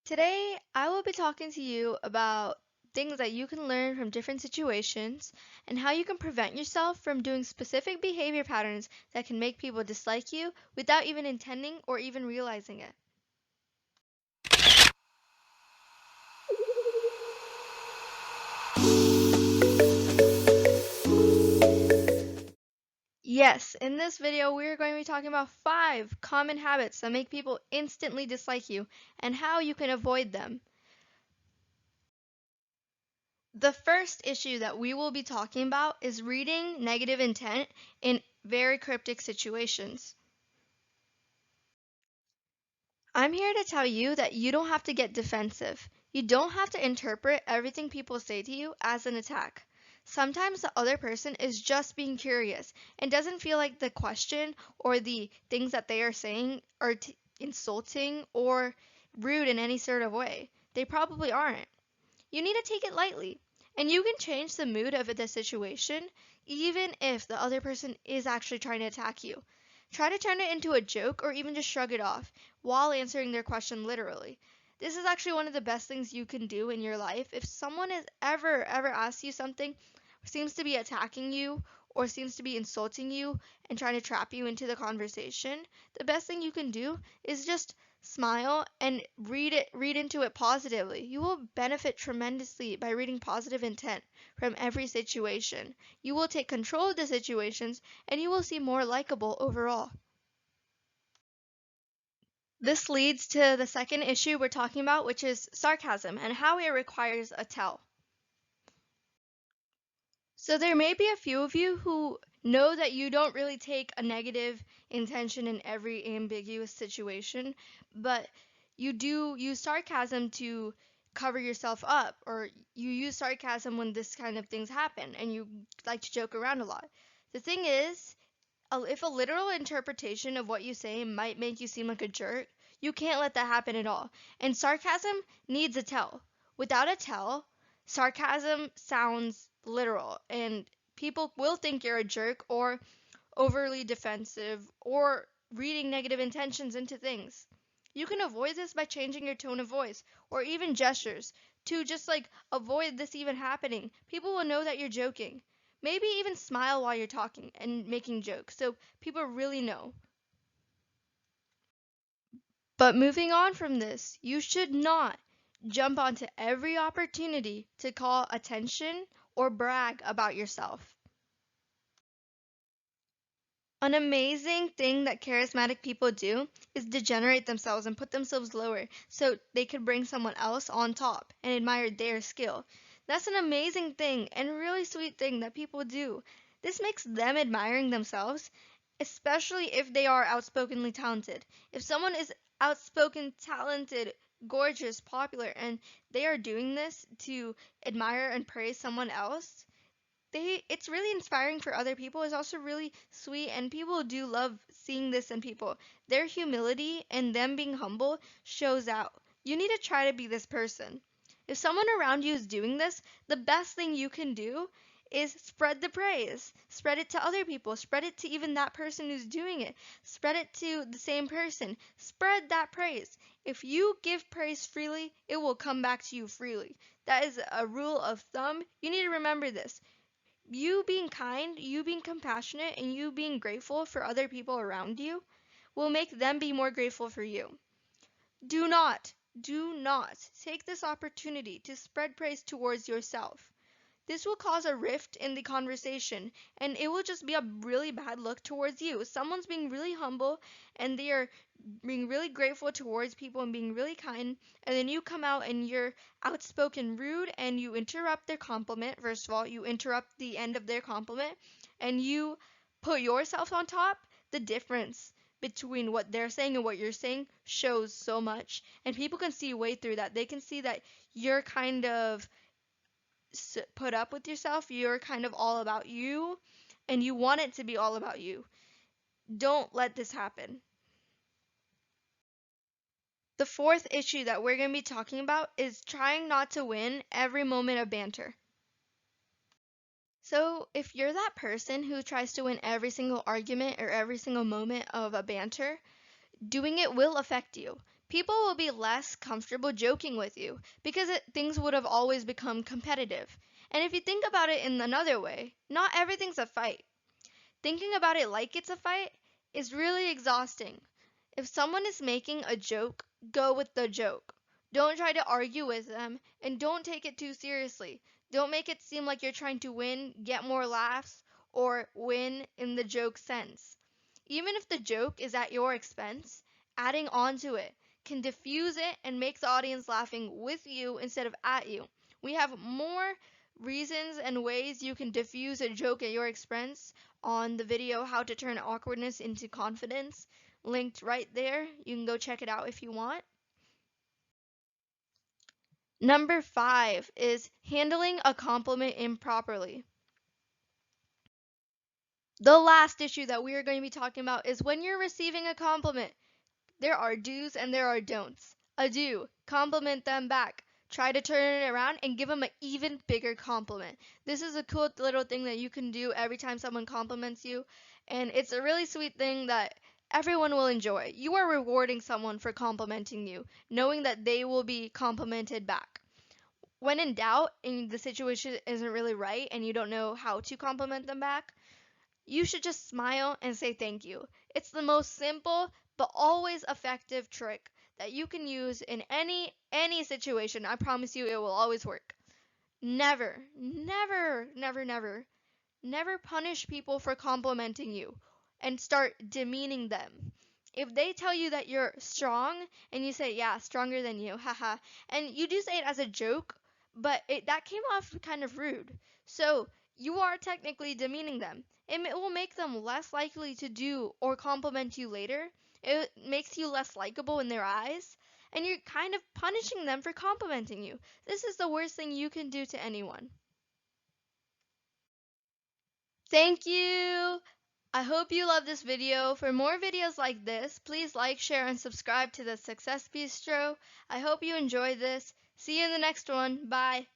Today, I will be talking to you about things that you can learn from different situations and how you can prevent yourself from doing specific behavior patterns that can make people dislike you without even intending or even realizing it. Yes, in this video, we are going to be talking about 5 common habits that make people instantly dislike you and how you can avoid them. The first issue that we will be talking about is reading negative intent in very cryptic situations. I'm here to tell you that you don't have to get defensive. You don't have to interpret everything people say to you as an attack. Sometimes the other person is just being curious and doesn't feel like the question or the things that they are saying are insulting or rude in any sort of way. They probably aren't. You need to take it lightly. And you can change the mood of the situation even if the other person is actually trying to attack you. Try to turn it into a joke or even just shrug it off while answering their question literally. This is actually one of the best things you can do in your life. If someone has ever asked you something, seems to be attacking you, or seems to be insulting you and trying to trap you into the conversation, the best thing you can do is just smile and read into it positively. You will benefit tremendously by reading positive intent from every situation. You will take control of the situations and you will seem more likable overall. This leads to the second issue we're talking about, which is sarcasm and how it requires a tell. So there may be a few of you who know that you don't really take a negative intention in every ambiguous situation, but you do use sarcasm to cover yourself up, or you use sarcasm when this kind of things happen, and you like to joke around a lot. The thing is, if a literal interpretation of what you say might make you seem like a jerk, you can't let that happen at all. And sarcasm needs a tell. Without a tell, sarcasm sounds literal, and people will think you're a jerk or overly defensive or reading negative intentions into things. You can avoid this by changing your tone of voice or even gestures to just like avoid this even happening. People will know that you're joking. Maybe even smile while you're talking and making jokes so people really know. But moving on from this, you should not jump onto every opportunity to call attention or brag about yourself. An amazing thing that charismatic people do is degenerate themselves and put themselves lower so they could bring someone else on top and admire their skill. That's an amazing thing and really sweet thing that people do. This makes them admiring themselves, especially if they are outspokenly talented. If someone is outspoken, talented, gorgeous, popular, and they are doing this to admire and praise someone else, it's really inspiring for other people. It's also really sweet, and people do love seeing this in people. Their humility and them being humble shows out. You need to try to be this person. If someone around you is doing this, the best thing you can do is spread the praise. Spread it to other people. Spread it to even that person who's doing it. Spread it to the same person. Spread that praise. If you give praise freely, it will come back to you freely. That is a rule of thumb. You need to remember this. You being kind, you being compassionate, and you being grateful for other people around you will make them be more grateful for you. Do not take this opportunity to spread praise towards yourself. This will cause a rift in the conversation, and it will just be a really bad look towards you. Someone's being really humble and they are being really grateful towards people and being really kind, and then you come out and you're outspoken, rude, and you interrupt their compliment. First of all, you interrupt the end of their compliment and you put yourself on top. The difference between what they're saying and what you're saying shows so much, and people can see way through that. They can see that you're kind of put up with yourself. You're kind of all about you and you want it to be all about you. Don't let this happen. The fourth issue that we're going to be talking about is trying not to win every moment of banter. So, if you're that person who tries to win every single argument or every single moment of a banter, doing it will affect you. People will be less comfortable joking with you because things would have always become competitive. And if you think about it in another way, not everything's a fight. Thinking about it like it's a fight is really exhausting. If someone is making a joke, go with the joke. Don't try to argue with them and don't take it too seriously. Don't make it seem like you're trying to win, get more laughs, or win in the joke sense. Even if the joke is at your expense, adding on to it can diffuse it and make the audience laughing with you instead of at you. We have more reasons and ways you can diffuse a joke at your expense on the video How to Turn Awkwardness into Confidence, linked right there. You can go check it out if you want. Number 5 is handling a compliment improperly. The last issue that we are going to be talking about is when you're receiving a compliment. There are do's and there are don'ts. A do, compliment them back. Try to turn it around and give them an even bigger compliment. This is a cool little thing that you can do every time someone compliments you, and it's a really sweet thing that everyone will enjoy. You are rewarding someone for complimenting you, knowing that they will be complimented back. When in doubt and the situation isn't really right and you don't know how to compliment them back, you should just smile and say thank you. It's the most simple but always effective trick that you can use in any situation. I promise you it will always work. Never, never, never, never, never punish people for complimenting you and start demeaning them. If they tell you that you're strong and you say, yeah, stronger than you, haha, and you do say it as a joke, but that came off kind of rude. So you are technically demeaning them. And it will make them less likely to do or compliment you later. It makes you less likable in their eyes. And you're kind of punishing them for complimenting you. This is the worst thing you can do to anyone. Thank you! I hope you love this video. For more videos like this, please like, share, and subscribe to the Success Bistro. I hope you enjoyed this. See you in the next one. Bye!